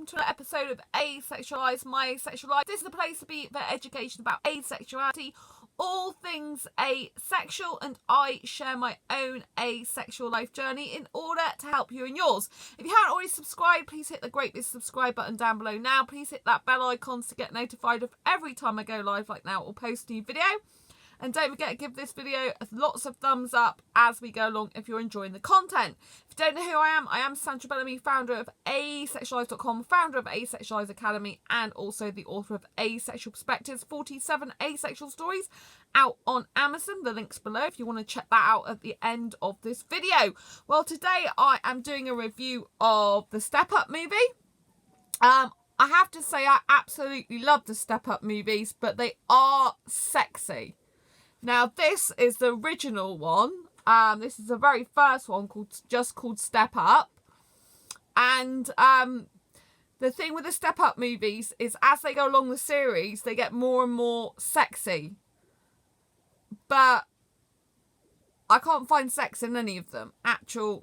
welcome to an episode of Asexualized, my asexual life. This is the place to be for education about asexuality, all things asexual, and I share my own asexual life journey in order to help you in yours. If you haven't already subscribed, please hit the great big subscribe button down below now. Please hit that bell icon to get notified of every time I go live like now or post a new video. And don't forget to give this video lots of thumbs up as we go along if you're enjoying the content. If you don't know who I am Sandra Bellamy, founder of asexualise.com, founder of Asexualise Academy, and also the author of Asexual Perspectives, 47 Asexual Stories, out on Amazon. The link's below if you want to check that out at the end of this video. Well, today I am doing a review of the Step Up movie. I have to say I absolutely love the Step Up movies, but they are sexy. Now, this is the original one. This is the very first one called Step Up. And the thing with the Step Up movies is as they go along the series, they get more and more sexy. But I can't find sex in any of them. Actual,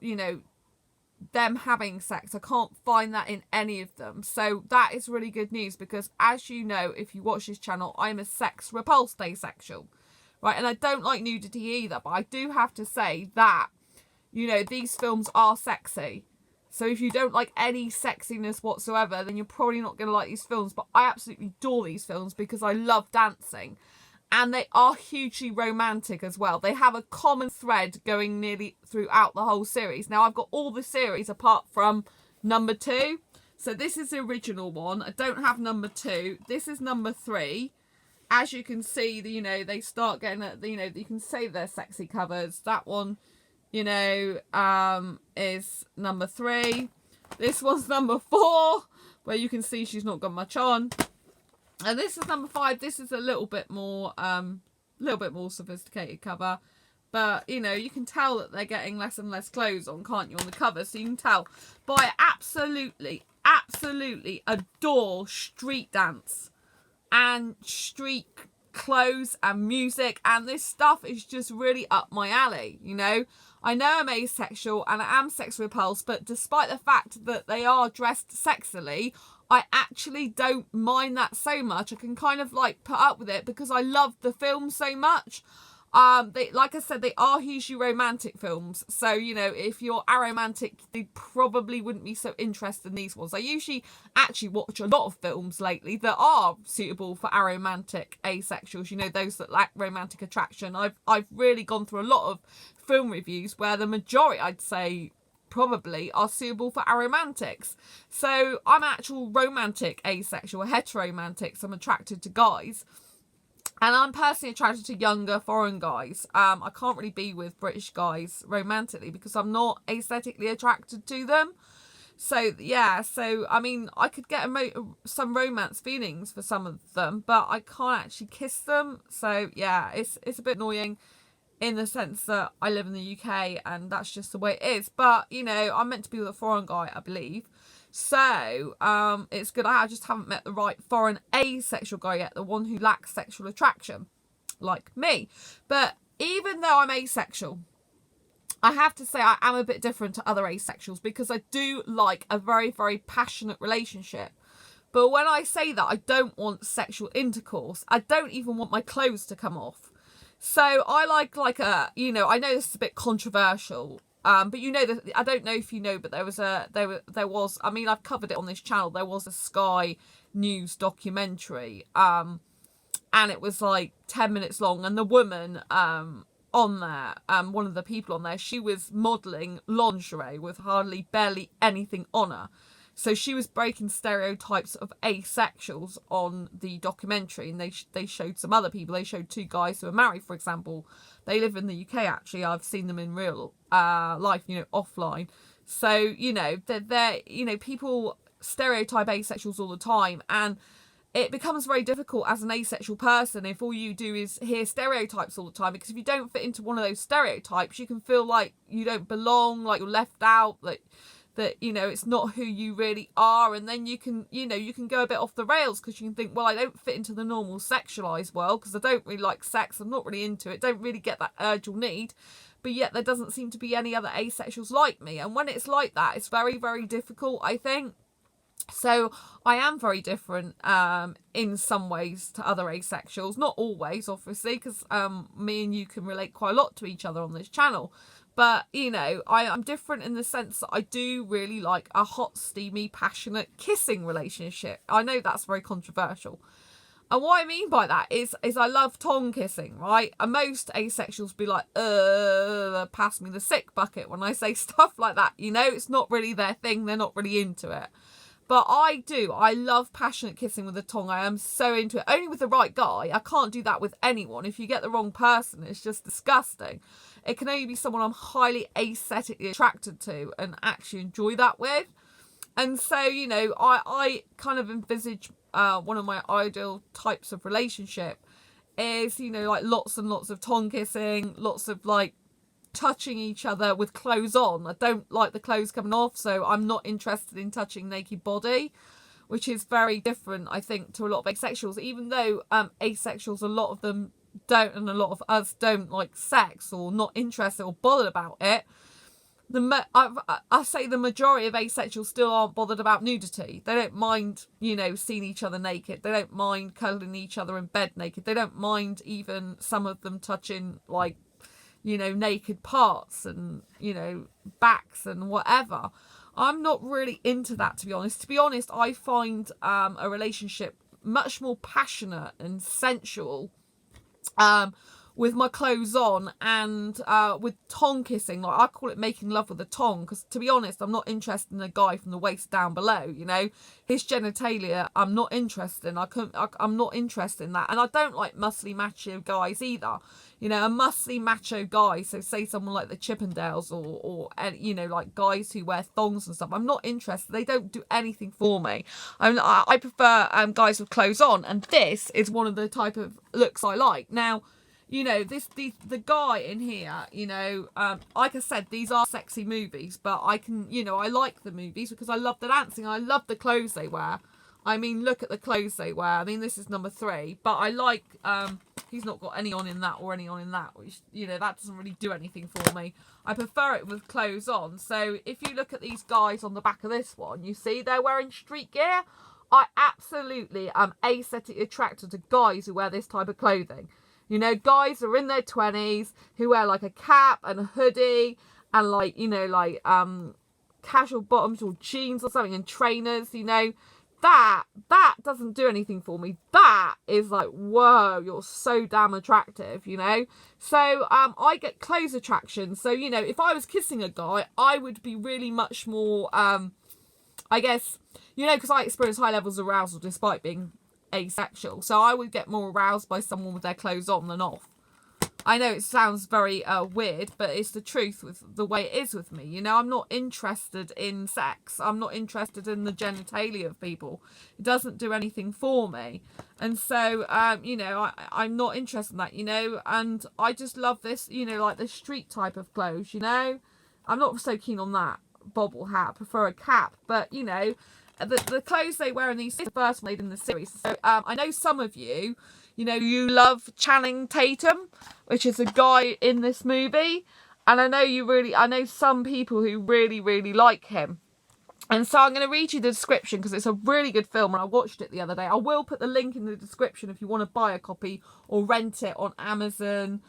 them having sex. I can't find that in any of them. So that is really good news because, as you know, if you watch this channel, I'm a sex repulsed asexual. Right, and I don't like nudity either, but I do have to say that, these films are sexy. So if you don't like any sexiness whatsoever, then you're probably not going to like these films. But I absolutely adore these films because I love dancing. And they are hugely romantic as well. They have a common thread going nearly throughout the whole series. Now, I've got all the series apart from number 2. So this is the original one. I don't have number 2. This is number 3. As you can see, they start getting, you can say they're sexy covers. That one, is number 3. This one's number 4, where you can see she's not got much on. And this is number 5. This is a little bit more sophisticated cover. But, you can tell that they're getting less and less clothes on, can't you, on the cover? So you can tell. But I absolutely adore street dance and street clothes and music, and this stuff is just really up my alley. I know I'm asexual and I am sex repulsed, but despite the fact that they are dressed sexily, I actually don't mind that so much. I can kind of put up with it because I love the film so much. Like I said, they are hugely romantic films. So, if you're aromantic, you probably wouldn't be so interested in these ones. I usually actually watch a lot of films lately that are suitable for aromantic asexuals, those that lack romantic attraction. I've really gone through a lot of film reviews where the majority, I'd say, probably are suitable for aromantics. So I'm an actual romantic asexual, heteromantic, so I'm attracted to guys. And I'm personally attracted to younger foreign guys. I can't really be with British guys romantically because I'm not aesthetically attracted to them. So, yeah. So, I mean, I could get some romance feelings for some of them, but I can't actually kiss them. So, yeah, it's a bit annoying in the sense that I live in the UK and that's just the way it is. But, I'm meant to be with a foreign guy, I believe. So, it's good. I just haven't met the right foreign asexual guy yet, the one who lacks sexual attraction, like me. But even though I'm asexual, I have to say I am a bit different to other asexuals because I do like a very, very passionate relationship. But when I say that, I don't want sexual intercourse. I don't even want my clothes to come off. So I like a, I know this is a bit controversial. But that I don't know if you know, but there was I mean, I've covered it on this channel. There was a Sky News documentary, and it was 10 minutes long, and the woman on there, one of the people on there, she was modelling lingerie with barely anything on her. So she was breaking stereotypes of asexuals on the documentary, and they showed some other people. They showed 2 guys who are married, for example. They live in the UK, actually. I've seen them in real life, offline. So, they're people stereotype asexuals all the time, and it becomes very difficult as an asexual person if all you do is hear stereotypes all the time, because if you don't fit into one of those stereotypes, you can feel like you don't belong, like you're left out, that it's not who you really are, and then you can go a bit off the rails because you can think, well, I don't fit into the normal sexualized world because I don't really like sex, I'm not really into it, don't really get that urge or need, but yet there doesn't seem to be any other asexuals like me. And when it's like that, it's very, very difficult, I think. So I am very different in some ways to other asexuals. Not always, obviously, because me and you can relate quite a lot to each other on this channel. But, I'm different in the sense that I do really like a hot, steamy, passionate kissing relationship. I know that's very controversial. And what I mean by that is I love tongue kissing, right? And most asexuals be like, pass me the sick bucket when I say stuff like that. It's not really their thing. They're not really into it. But I do. I love passionate kissing with the tongue. I am so into it. Only with the right guy. I can't do that with anyone. If you get the wrong person, it's just disgusting. It can only be someone I'm highly aesthetically attracted to and actually enjoy that with. And so, I kind of envisage one of my ideal types of relationship is, like lots and lots of tongue kissing, lots of like touching each other with clothes on. I don't like the clothes coming off, so I'm not interested in touching naked body, which is very different, I think, to a lot of asexuals. Even though asexuals, a lot of them don't, and a lot of us don't like sex or not interested or bothered about it. I say the majority of asexuals still aren't bothered about nudity. They don't mind, seeing each other naked. They don't mind cuddling each other in bed naked. They don't mind even some of them touching like, naked parts and, backs and whatever. I'm not really into that, to be honest. To be honest, I find a relationship much more passionate and sensual with my clothes on and with tongue kissing. Like, I call it making love with a tongue, because to be honest, I'm not interested in a guy from the waist down below. His genitalia, I'm not interested in. I'm not interested in that. And I don't like muscly macho guys either. A muscly macho guy, so say someone like the Chippendales or like guys who wear thongs and stuff, I'm not interested. They don't do anything for me. I prefer guys with clothes on, and this is one of the type of looks I like. Now, the guy in here, like I said, these are sexy movies, but I can, I like the movies because I love the dancing. I love the clothes they wear. I mean, look at the clothes they wear. I mean, this is number 3, but I like, he's not got any on in that or any on in that, which, that doesn't really do anything for me. I prefer it with clothes on. So if you look at these guys on the back of this one, you see they're wearing street gear. I absolutely am aesthetically attracted to guys who wear this type of clothing. Guys who are in their 20s who wear like a cap and a hoodie and like, casual bottoms or jeans or something and trainers, that doesn't do anything for me. That is like, whoa, you're so damn attractive, So I get clothes attraction. So, if I was kissing a guy, I would be really much more, I guess, because I experience high levels of arousal despite being asexual, so I would get more aroused by someone with their clothes on than off. I know it sounds very weird, but it's the truth with the way it is with me. I'm not interested in sex. I'm not interested in the genitalia of people. It doesn't do anything for me. And so, I'm not interested in that, and I just love this, like the street type of clothes, I'm not so keen on that bobble hat. I prefer a cap, but, the clothes they wear in these is the first one made in the series. So I know some of you, you love Channing Tatum, which is a guy in this movie. And I know some people who really, really like him. And so I'm going to read you the description because it's a really good film and I watched it the other day. I will put the link in the description if you want to buy a copy or rent it on Amazon,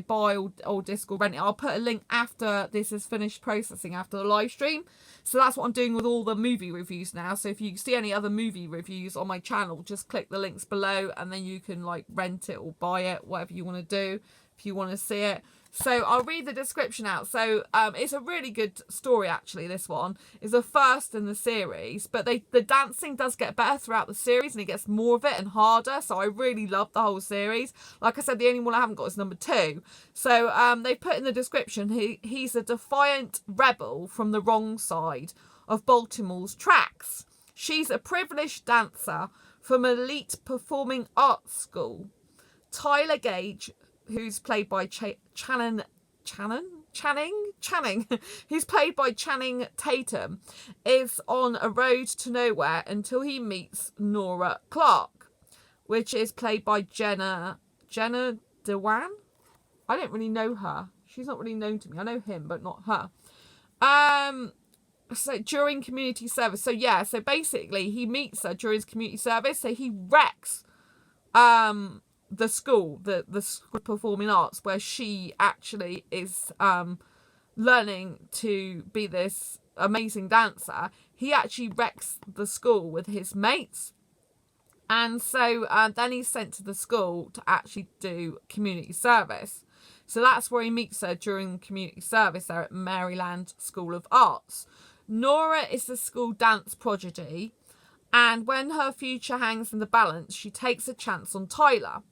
buy or disc or rent it. I'll put a link after this is finished processing after the live stream. So that's what I'm doing with all the movie reviews now. So if you see any other movie reviews on my channel, just click the links below and then you can like rent it or buy it, whatever you want to do if you want to see it. So I'll read the description out. So it's a really good story, actually. This one is the first in the series, but the dancing does get better throughout the series and it gets more of it and harder. So I really love the whole series. Like I said, the only one I haven't got is number 2. So they put in the description, he's a defiant rebel from the wrong side of Baltimore's tracks. She's a privileged dancer from an elite performing arts school. Tyler Gage, who's played by Channing, who's played by Channing Tatum, is on a road to nowhere until he meets Nora Clark, which is played by Jenna Dewan. I don't really know her. She's not really known to me. I know him, but not her. so during community service, so basically he meets her during his community service, so he wrecks the school, the School of Performing Arts, where she actually is learning to be this amazing dancer. He actually wrecks the school with his mates, and so then he's sent to the school to actually do community service. So that's where he meets her during community service there at Maryland School of Arts. Nora is the school dance prodigy, and when her future hangs in the balance, she takes a chance on Tyler.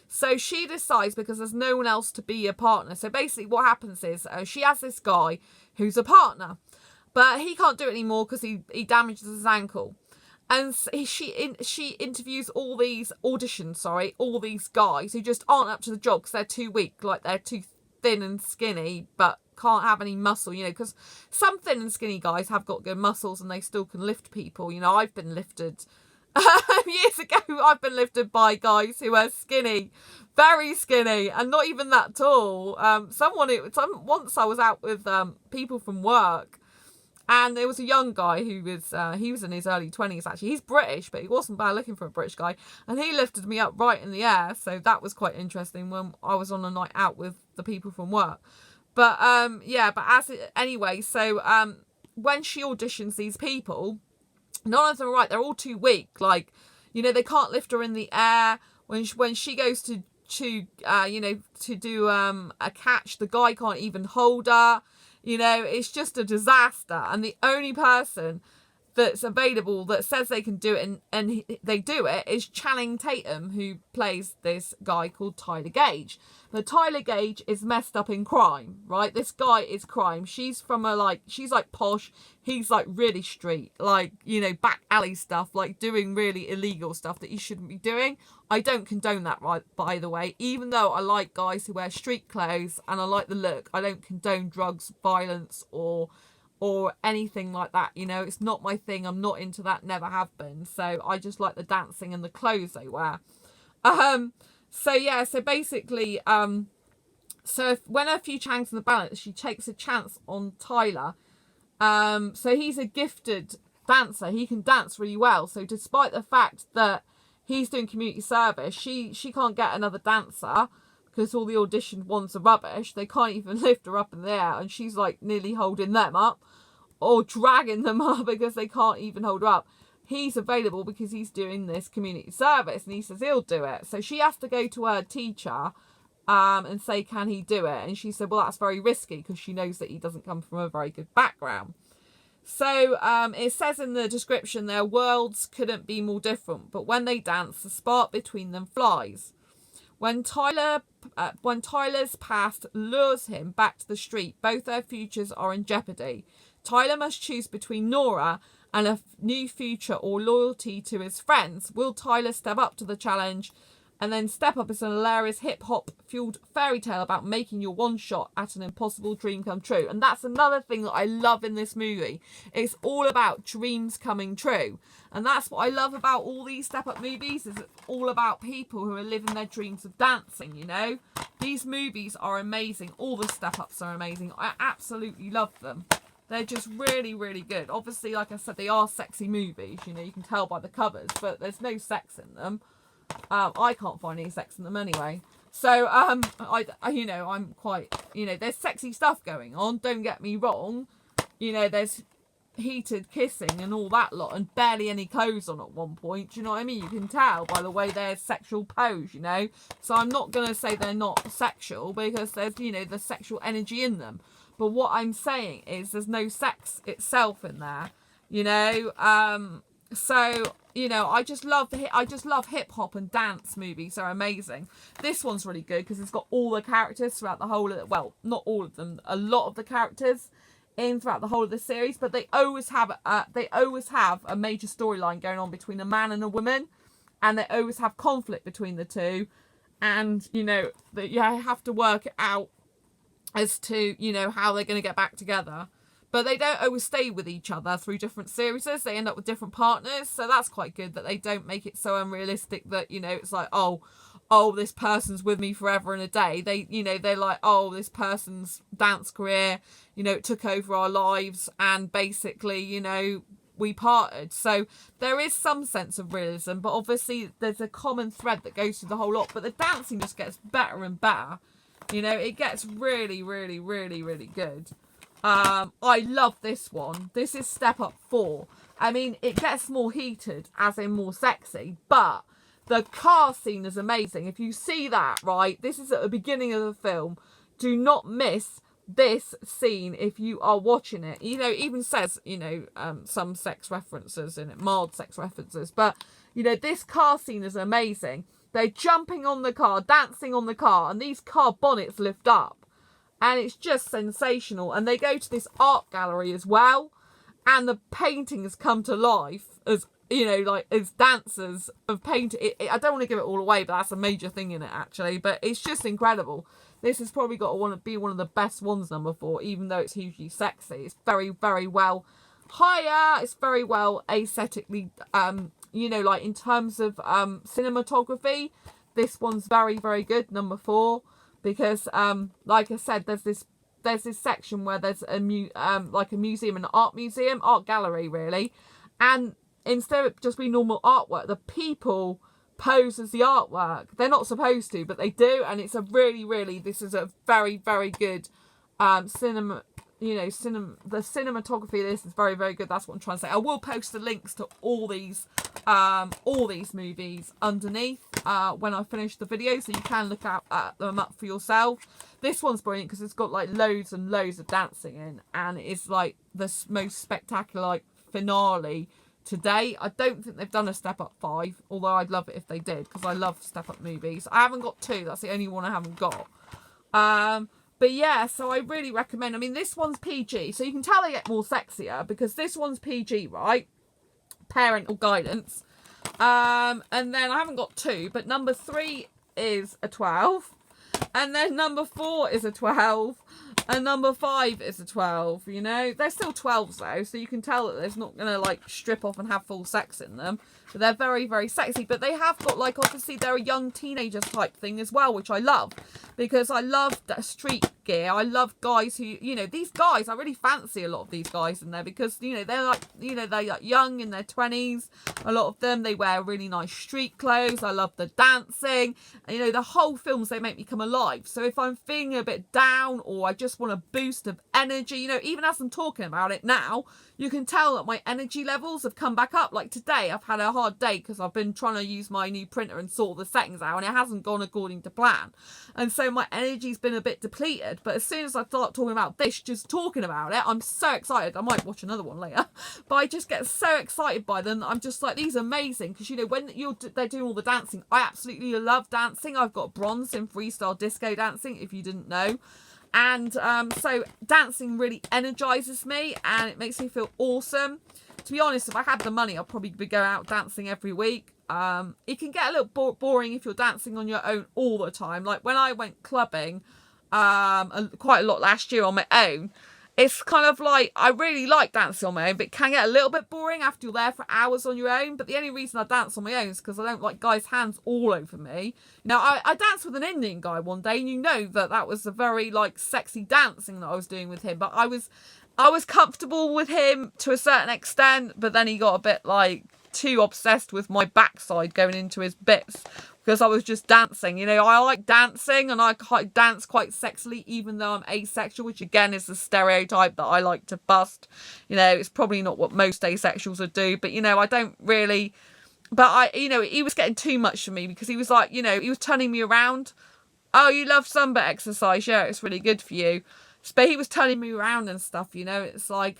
So she decides, because there's no one else to be a partner. So basically what happens is she has this guy who's a partner, but he can't do it anymore because he damages his ankle. And she interviews all these guys who just aren't up to the job because they're too weak, like they're too thin and skinny, but can't have any muscle, because some thin and skinny guys have got good muscles and they still can lift people. I've been lifted years ago. I've been lifted by guys who are skinny, very skinny, and not even that tall. Once I was out with people from work, and there was a young guy who was he was in his early 20s actually. He's British, but he wasn't bad looking for a British guy, and he lifted me up right in the air. So that was quite interesting when I was on a night out with the people from work. But when she auditions these people, none of them are right. They're all too weak. Like, they can't lift her in the air. When she goes to do a catch, the guy can't even hold her. It's just a disaster. And the only person that's available that says they can do it and they do it is Channing Tatum, who plays this guy called Tyler Gage. Now, Tyler Gage is messed up in crime, right? This guy is crime. She's she's like posh. He's like really street, like, back alley stuff, like doing really illegal stuff that he shouldn't be doing. I don't condone that, right, by the way. Even though I like guys who wear street clothes and I like the look, I don't condone drugs, violence, or anything like that. It's not my thing. I'm not into that, never have been. So I just like the dancing and the clothes they wear. So basically, when her future hangs in the balance, she takes a chance on Tyler. So he's a gifted dancer. He can dance really well. So despite the fact that he's doing community service, she can't get another dancer because all the auditioned ones are rubbish. They can't even lift her up in the air, and she's like nearly holding them up or dragging them up because they can't even hold her up. He's available because he's doing this community service, and he says he'll do it. So she has to go to her teacher and say, can he do it? And she said, well, that's very risky, because she knows that he doesn't come from a very good background. So it says in the description, their worlds couldn't be more different, but when they dance, the spark between them flies. When Tyler's past lures him back to the street, both their futures are in jeopardy. Tyler must choose between Nora and a new future or loyalty to his friends. Will Tyler step up to the challenge? And then Step Up is an hilarious hip-hop fueled fairy tale about making your one shot at an impossible dream come true. And that's another thing that I love in this movie. It's all about dreams coming true. And that's what I love about all these Step Up movies, is it's all about people who are living their dreams of dancing, These movies are amazing. All the Step Ups are amazing. I absolutely love them. They're just really, really good. Obviously, like I said, they are sexy movies. You can tell by the covers, but there's no sex in them. I can't find any sex in them anyway. So, I'm quite, there's sexy stuff going on. Don't get me wrong. There's heated kissing and all that lot, and barely any clothes on at one point. Do you know what I mean? You can tell by the way their sexual pose, So I'm not going to say they're not sexual, because there's, the sexual energy in them. But what I'm saying is there's no sex itself in there, So, I just love hip hop and dance movies. They're amazing. This one's really good because it's got all the characters throughout the whole of it. Well, not all of them, a lot of the characters in throughout the whole of the series, but they always have a major storyline going on between a man and a woman, and they always have conflict between the two, and you have to work it out as to how they're going to get back together. But they don't always stay with each other through different series. They end up with different partners. So that's quite good, that they don't make it so unrealistic that, it's like, oh, oh, this person's with me forever and a day. They, you know, they're like, oh, this person's dance career, you know, it took over our lives, and basically, you know, we parted. So there is some sense of realism, but obviously there's a common thread that goes through the whole lot. But the dancing just gets better and better. You know, it gets really, really, really, really good. I love this one. This is Step Up 4. I mean, it gets more heated, as in more sexy, but the car scene is amazing. If you see that, right, this is at the beginning of the film. Do not miss this scene if you are watching it. You know, it even says, you know, some sex references in it, mild sex references. But, you know, this car scene is amazing. They're jumping on the car, dancing on the car, and these car bonnets lift up. And it's just sensational. And they go to this art gallery as well. And the paintings come to life as, you know, like as dancers have painted. I don't want to give it all away, but that's a major thing in it, actually. But it's just incredible. This has probably got to be one of the best ones, number 4, even though it's hugely sexy. It's very, very well higher. It's very well aesthetically, you know, like in terms of cinematography. This one's very, very good, number 4. Because, like I said, there's this section where there's like a museum, an art gallery, really. And instead of just being normal artwork, the people pose as the artwork. They're not supposed to, but they do. And it's a really, really, this is a very, very good cinema. You know, the cinematography of this is very, very good. That's what I'm trying to say. I will post the links to all these movies underneath when I finish the video, so you can look at them up for yourself. This one's brilliant because it's got like loads and loads of dancing in, and it's like the most spectacular like finale today. I don't think they've done a Step Up 5, although I'd love it if they did, because I love Step Up movies. I haven't got 2. That's the only one I haven't got. But yeah, so I really recommend. I mean, this one's PG, so you can tell they get more sexier because this one's PG, right? Parental guidance. And then I haven't got 2, but number 3 is a 12. And then number 4 is a 12. And number 5 is a 12, you know. They're still 12s though, so you can tell that there's not going to like strip off and have full sex in them. But they're very, very sexy. But they have got like, obviously they're a young teenager type thing as well, which I love. Because I love that street gear. I love guys who, you know, these guys, I really fancy a lot of these guys in there because, you know, they're like, you know, they're like young in their 20s. A lot of them, they wear really nice street clothes. I love the dancing. And, you know, the whole films, they make me come alive. So if I'm feeling a bit down or I just want a boost of energy, you know, even as I'm talking about it now, you can tell that my energy levels have come back up. Like today, I've had a hard day because I've been trying to use my new printer and sort the settings out and it hasn't gone according to plan. And so my energy's been a bit depleted. But as soon as I start talking about this, just talking about it, I'm so excited. I might watch another one later. But I just get so excited by them. I'm just like, these are amazing. Because, you know, when they're doing all the dancing, I absolutely love dancing. I've got bronze in freestyle disco dancing, if you didn't know. And so dancing really energizes me and it makes me feel awesome. To be honest, if I had the money, I'd probably be going out dancing every week. It can get a little boring if you're dancing on your own all the time. Like when I went clubbing quite a lot last year on my own, it's kind of like, I really like dancing on my own, but it can get a little bit boring after you're there for hours on your own. But the only reason I dance on my own is because I don't like guys' hands all over me. Now, I danced with an Indian guy one day, and you know that was a very, like, sexy dancing that I was doing with him. But I was comfortable with him to a certain extent, but then he got a bit, like, too obsessed with my backside going into his bits because I was just dancing. You know, I like dancing and I dance quite sexily even though I'm asexual, which again is the stereotype that I like to bust. You know, it's probably not what most asexuals would do, but you know, I don't really, but you know, he was getting too much for me because he was like, you know, he was turning me around. Oh, you love Zumba exercise? Yeah, it's really good for you. But he was turning me around and stuff, you know, it's like,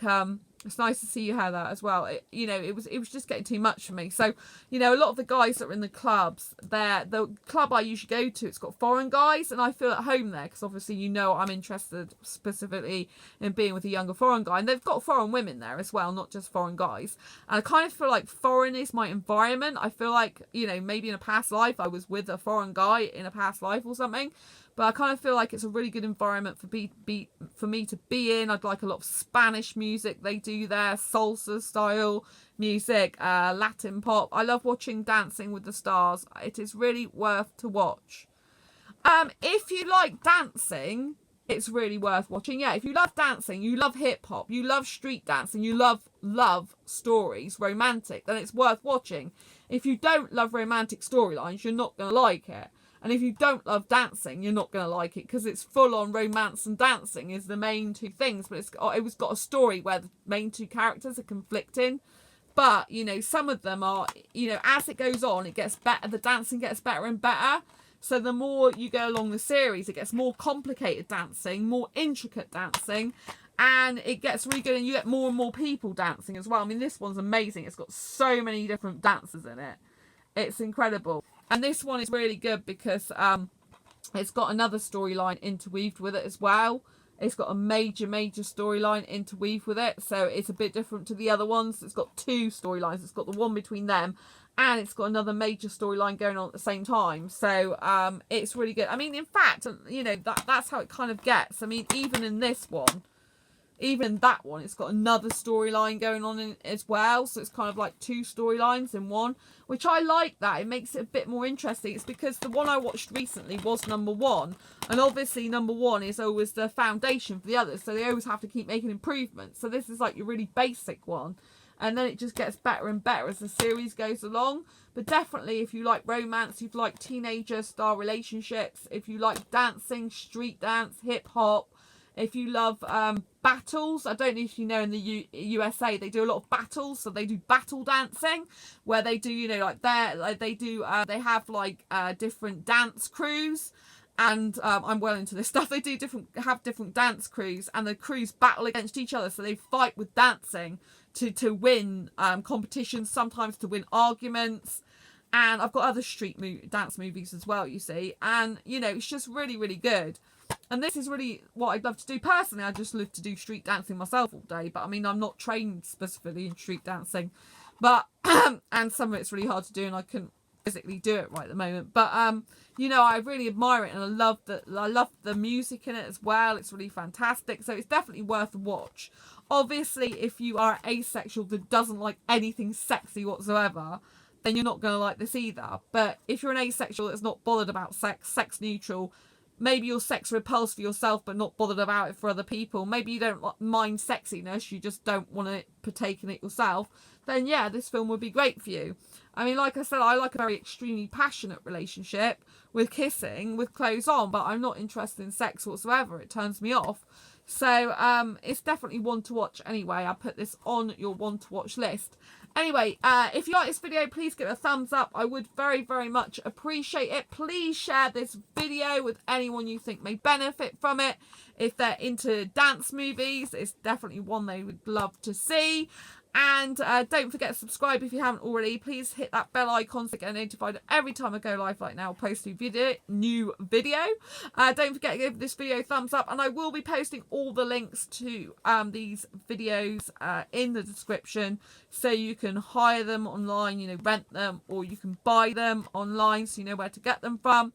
it's nice to see you have that as well. You know, it was just getting too much for me. So, you know, a lot of the guys that are in the clubs, the club I usually go to, it's got foreign guys, and I feel at home there because obviously, you know, I'm interested specifically in being with a younger foreign guy, and they've got foreign women there as well, not just foreign guys. And I kind of feel like foreign is my environment. I feel like, you know, maybe in a past life I was with a foreign guy in a past life or something. but I kind of feel like it's a really good environment for me to be in. I'd like a lot of Spanish music they do there, salsa style music, Latin pop. I love watching Dancing with the Stars. It is really worth to watch. If you like dancing, it's really worth watching. Yeah, if you love dancing, you love hip hop, you love street dancing, you love stories, romantic, then it's worth watching. If you don't love romantic storylines, you're not going to like it. And if you don't love dancing, you're not going to like it, because it's full on romance and dancing is the main two things. But it's got a story where the main two characters are conflicting. But, you know, some of them are, you know, as it goes on, it gets better. The dancing gets better and better. So the more you go along the series, it gets more complicated dancing, more intricate dancing, and it gets really good, and you get more and more people dancing as well. I mean, this one's amazing. It's got so many different dancers in it. It's incredible. And this one is really good because it's got another storyline interweaved with it as well. It's got a major storyline interweaved with it. So it's a bit different to the other ones. It's got two storylines. It's got the one between them, and it's got another major storyline going on at the same time. So it's really good. I mean, in fact, you know, that's how it kind of gets. I mean, even in this one, even in that one, it's got another storyline going on in as well. So it's kind of like two storylines in one, which I like that. It makes it a bit more interesting. It's because the one I watched recently was number one. And obviously number one is always the foundation for the others. So they always have to keep making improvements. So this is like your really basic one. And then it just gets better and better as the series goes along. But definitely, if you like romance, if you like teenager-style relationships, if you like dancing, street dance, hip-hop, if you love battles, I don't know if you know, in the USA they do a lot of battles. So they do battle dancing, where they do, you know, they have like different dance crews. And I'm well into this stuff. They do have different dance crews, and the crews battle against each other. So they fight with dancing to win competitions, sometimes to win arguments. And I've got other dance movies as well, you see. And, you know, it's just really, really good. And this is really what I'd love to do. Personally, I just love to do street dancing myself all day. But, I mean, I'm not trained specifically in street dancing. But, and some of it's really hard to do, and I couldn't physically do it right at the moment. But, you know, I really admire it, and I love the music in it as well. It's really fantastic. So it's definitely worth a watch. Obviously, if you are asexual that doesn't like anything sexy whatsoever, then you're not going to like this either. But if you're an asexual that's not bothered about sex neutral, maybe you're sex repulsed for yourself but not bothered about it for other people, maybe you don't mind sexiness, you just don't want to partake in it yourself, then yeah, this film would be great for you. I mean, like I said, I like a very extremely passionate relationship with kissing, with clothes on, but I'm not interested in sex whatsoever. It turns me off. So it's definitely one to watch anyway. I'll put this on your one to watch list. Anyway, if you like this video, please give it a thumbs up. I would very, very much appreciate it. Please share this video with anyone you think may benefit from it. If they're into dance movies, it's definitely one they would love to see. And don't forget to subscribe if you haven't already. Please hit that bell icon to get notified every time I go live like now. I'll post a new video. Don't forget to give this video a thumbs up. And I will be posting all the links to these videos in the description. So you can hire them online, you know, rent them, or you can buy them online so you know where to get them from.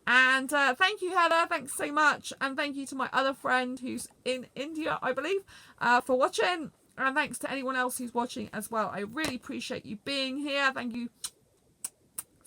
And thank you, Heather. Thanks so much. And thank you to my other friend who's in India, I believe, for watching. And thanks to anyone else who's watching as well. I really appreciate you being here. Thank you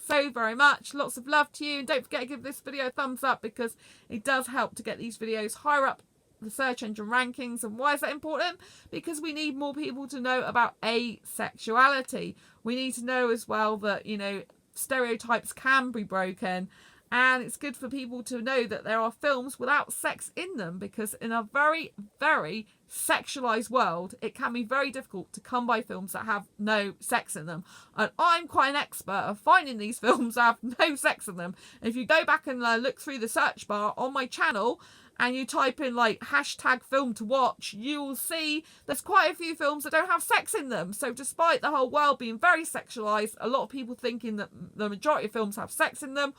so very much. Lots of love to you. And don't forget to give this video a thumbs up, because it does help to get these videos higher up the search engine rankings. And why is that important? Because we need more people to know about asexuality. We need to know as well that, you know, stereotypes can be broken. And it's good for people to know that there are films without sex in them, because in a very, very sexualized world, it can be very difficult to come by films that have no sex in them. And I'm quite an expert of finding these films that have no sex in them. If you go back and look through the search bar on my channel, and you type in like hashtag film to watch, you will see there's quite a few films that don't have sex in them. So despite the whole world being very sexualized, a lot of people thinking that the majority of films have sex in them,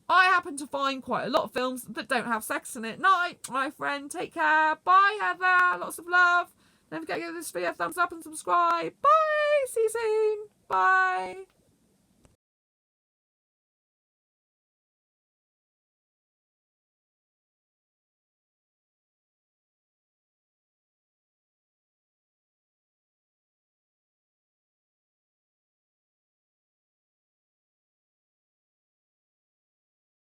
I happen to find quite a lot of films that don't have sex in it. Night, my friend. Take care. Bye, Heather. Lots of love. Don't forget to give this video a thumbs up and subscribe. Bye. See you soon. Bye.